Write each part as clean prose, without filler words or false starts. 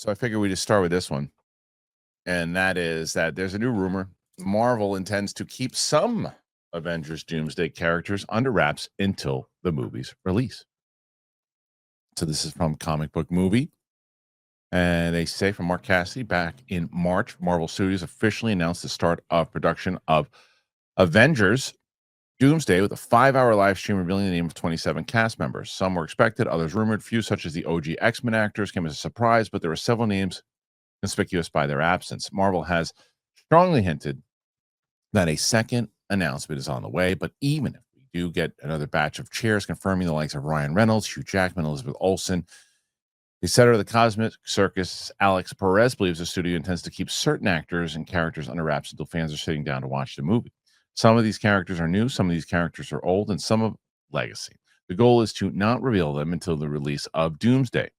So I figured we just start with this one, and that is that there's a new rumor. Marvel intends to keep some Avengers Doomsday characters under wraps until the movie's release. So this is from Comic Book Movie. And they say from Mark Cassidy back in March, Marvel Studios officially announced the start of production of Avengers Doomsday with a 5-hour live stream revealing the name of 27 cast members. Some were expected, others rumored. Few, such as the OG X-Men actors, came as a surprise, but there were several names conspicuous by their absence. Marvel has strongly hinted that a second announcement is on the way, but even if we do get another batch of chairs confirming the likes of Ryan Reynolds, Hugh Jackman, Elizabeth Olsen, the center of the Cosmic Circus, Alex Perez, believes the studio intends to keep certain actors and characters under wraps until fans are sitting down to watch the movie. Some of these characters are new, some of these characters are old, and some of legacy. The goal is to not reveal them until the release of Doomsday.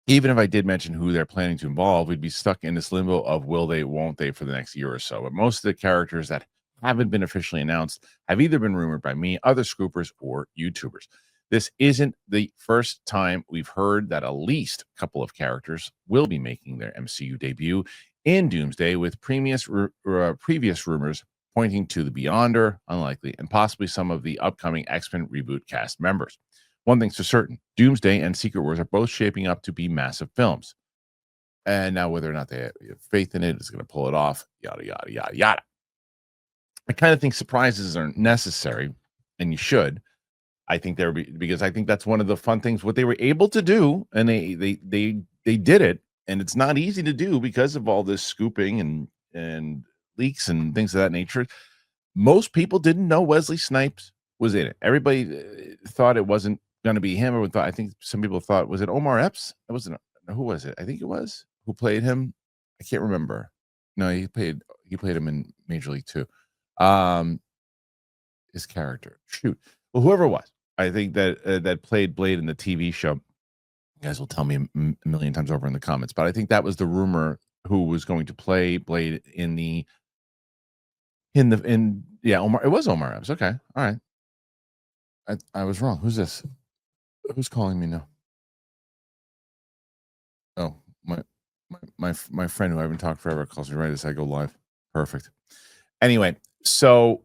Even if I did mention who they're planning to involve, we'd be stuck in this limbo of will they, won't they for the next year or so. But most of the characters that haven't been officially announced have either been rumored by me, other scoopers, or YouTubers. This isn't the first time we've heard that at least a couple of characters will be making their MCU debut in Doomsday, with previous rumors pointing to the Beyonder, unlikely, and possibly some of the upcoming X-Men reboot cast members. One thing's for certain, Doomsday and Secret Wars are both shaping up to be massive films. And now whether or not they have faith in it is going to pull it off, yada, yada, yada, yada. I kind of think surprises are necessary, and you should. I think there because I think that's one of the fun things what they were able to do, and they did it, and it's not easy to do because of all this scooping and leaks and things of that nature. Most people didn't know Wesley Snipes was in it. Everybody thought it wasn't going to be him, or thought, I think some people thought, was it Omar Epps? It wasn't. Who was it? I think it was who played him. I can't remember. No, he played him in Major League 2. His character. Shoot. Well, whoever it was, I think that played Blade in the TV show. You guys will tell me a million times over in the comments, but I think that was the rumor who was going to play Blade in Omar. It was Omar Epps. Okay, all right. I was wrong. Who's this? Who's calling me now? Oh, my friend who I haven't talked forever calls me right as I go live. Perfect. Anyway, so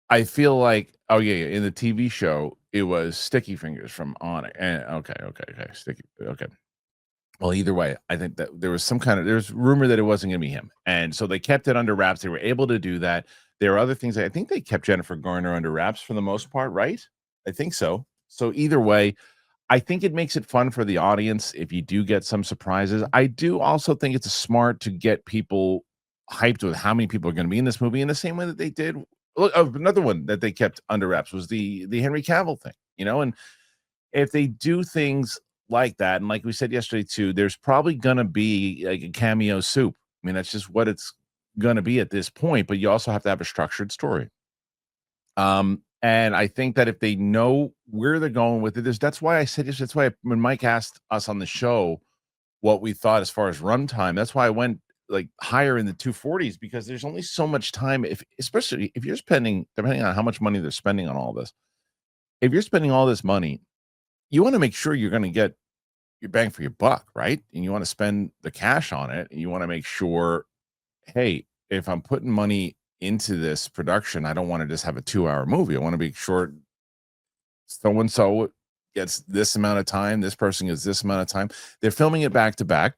I feel like, oh yeah, in the TV show it was Sticky Fingers from On It. And okay, Sticky. Okay. Well, either way, I think that there's rumor that it wasn't going to be him, and so they kept it under wraps. They were able to do that. There are other things. I think they kept Jennifer Garner under wraps for the most part, right? I think so. So either way, I think it makes it fun for the audience if you do get some surprises. I do also think it's smart to get people hyped with how many people are going to be in this movie in the same way that they did. Look, another one that they kept under wraps was the Henry Cavill thing, and if they do things like that, and like we said yesterday too, there's probably going to be like a cameo soup. I mean, that's just what it's going to be at this point, but you also have to have a structured story. And I think that if they know where they're going with it, that's why I said this. That's why when Mike asked us on the show what we thought as far as runtime, that's why I went like higher in the 240s, because there's only so much time, especially if you're spending, depending on how much money they're spending on all this, if you're spending all this money, you want to make sure you're going to get your bang for your buck, right? And you want to spend the cash on it, and you want to make sure, hey, if I'm putting money into this production, I don't want to just have a 2-hour movie. I want to be sure so and so gets this amount of time, this person gets this amount of time. They're filming it back to back,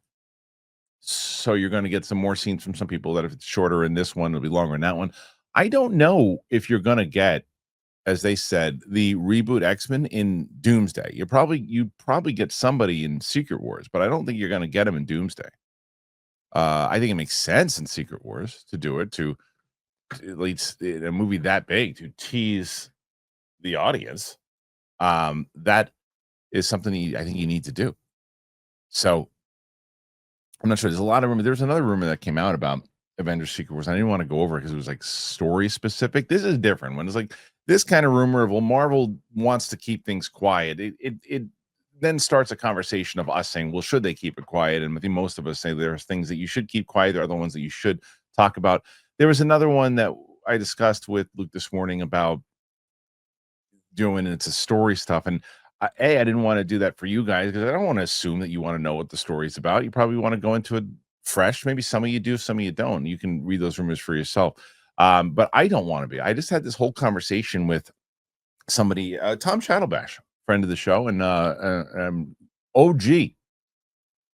so you're going to get some more scenes from some people that if it's shorter in this one, it'll be longer in that one. I don't know if you're going to get, as they said, the reboot X-Men in Doomsday. You'd probably get somebody in Secret Wars, but I don't think you're going to get them in Doomsday. I think it makes sense in Secret Wars to do it, to at least in a movie that big, to tease the audience. That is something I think you need to do. So I'm not sure. There's a lot of rumor. There's another rumor that came out about Avengers Secret Wars. I didn't want to go over it because it was like story specific. This is different. When it's like this kind of rumor of, well, Marvel wants to keep things quiet, it then starts a conversation of us saying, well, should they keep it quiet? And I think most of us say there's things that you should keep quiet. There are other ones that you should talk about. There was another one that I discussed with Luke this morning about doing, and it's a story stuff. And I didn't want to do that for you guys because I don't want to assume that you want to know what the story's about. You probably want to go into it fresh. Maybe some of you do, some of you don't. You can read those rumors for yourself. But I don't want to be. I just had this whole conversation with somebody, Tom Shadowbash, friend of the show and OG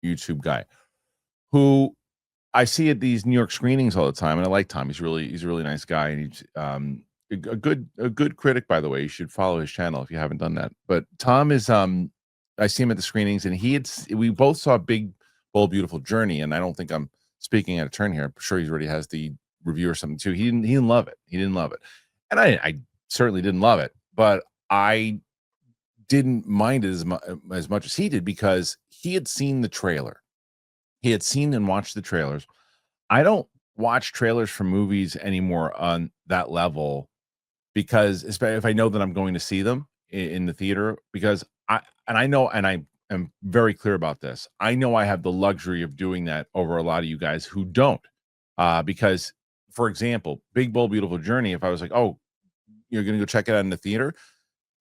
YouTube guy, who I see at these New York screenings all the time, and I like Tom. He's a really nice guy, and he's a good critic, by the way. You should follow his channel if you haven't done that. But Tom is I see him at the screenings, and we both saw Big Bold Beautiful Journey, and I don't think I'm speaking out of turn here. I'm sure he already has the review or something too. He didn't love it. He didn't love it, and I certainly didn't love it, but I didn't mind it as much as he did because he had seen the trailer. He had seen and watched the trailers. I don't watch trailers for movies anymore on that level because especially if I know that I'm going to see them in the theater, because I know, and I am very clear about this. I know I have the luxury of doing that over a lot of you guys who don't. Because, for example, Big Bold Beautiful Journey, if I was like, oh, you're going to go check it out in the theater,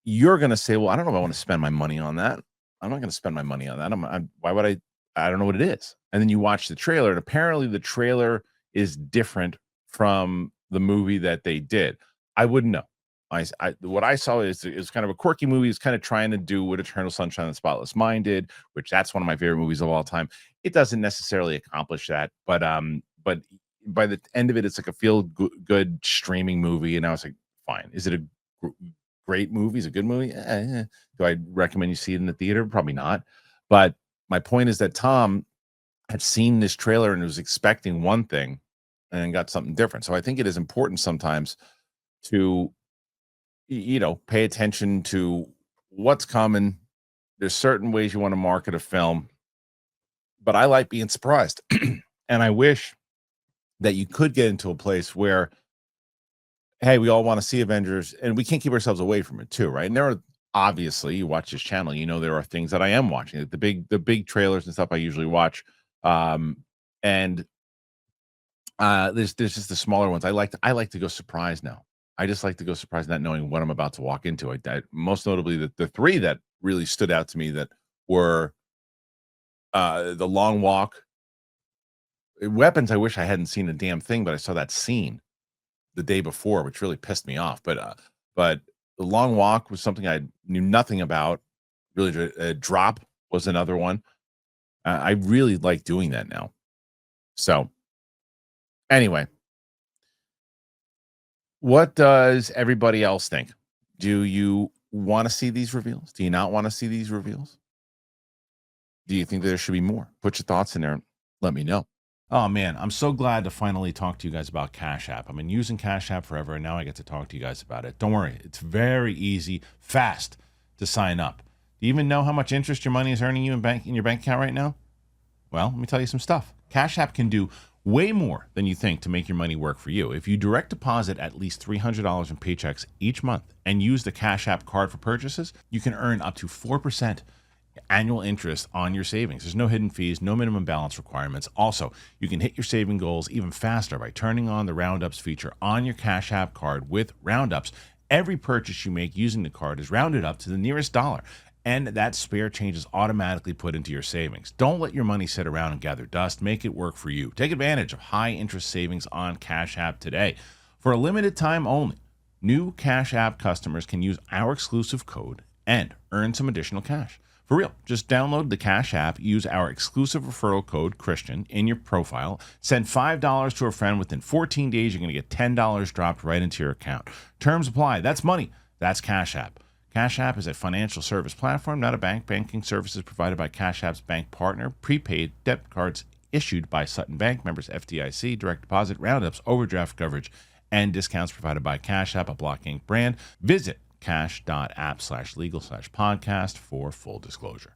you're going to say, well, I don't know if I want to spend my money on that. I'm not going to spend my money on that. Why would I? I don't know what it is. And then you watch the trailer, and apparently the trailer is different from the movie that they did. I wouldn't know. What I saw is kind of a quirky movie. It's kind of trying to do what Eternal Sunshine of the Spotless Mind did, which that's one of my favorite movies of all time. It doesn't necessarily accomplish that, but by the end of it, it's like a feel good streaming movie. And I was like, fine. Is it a great movie? Is it a good movie? Do I recommend you see it in the theater? Probably not. But my point is that Tom had seen this trailer and was expecting one thing and got something different. So I think it is important sometimes to, pay attention to what's coming. There's certain ways you want to market a film, but I like being surprised. And I wish that you could get into a place where, hey, we all want to see Avengers and we can't keep ourselves away from it too, right? And there are, obviously, you watch this channel, there are things that I am watching, like the big trailers and stuff I usually watch. And there's just the smaller ones. I like to go surprise now. I just like to go surprise, not knowing what I'm about to walk into. Most notably, the three that really stood out to me that were The Long Walk, Weapons. I wish I hadn't seen a damn thing, but I saw that scene the day before, which really pissed me off. But The Long Walk was something I knew nothing about. Really, Drop was another one. I really like doing that now. So, anyway, what does everybody else think? Do you want to see these reveals? Do you not want to see these reveals? Do you think there should be more? Put your thoughts in there and let me know. Oh man, I'm so glad to finally talk to you guys about Cash App. I've been using Cash App forever, and now I get to talk to you guys about it. Don't worry, it's very easy, fast to sign up. Do you even know how much interest your money is earning you in your bank account right now? Well, let me tell you some stuff. Cash App can do way more than you think to make your money work for you. If you direct deposit at least $300 in paychecks each month and use the Cash App card for purchases, you can earn up to 4% annual interest on your savings. There's no hidden fees, no minimum balance requirements. Also, you can hit your saving goals even faster by turning on the Roundups feature on your Cash App card. With Roundups, every purchase you make using the card is rounded up to the nearest dollar, and that spare change is automatically put into your savings. Don't let your money sit around and gather dust. Make it work for you. Take advantage of high interest savings on Cash App today. For a limited time only, new Cash App customers can use our exclusive code and earn some additional cash. For real, just download the Cash App, use our exclusive referral code, Kristian, in your profile, send $5 to a friend. Within 14 days, you're going to get $10 dropped right into your account. Terms apply. That's money. That's Cash App. Cash App is a financial service platform, not a bank. Banking services provided by Cash App's bank partner. Prepaid debit cards issued by Sutton Bank, members FDIC, direct deposit, roundups, overdraft coverage, and discounts provided by Cash App, a Block Inc. brand. Visit cash.app/legal/podcast for full disclosure.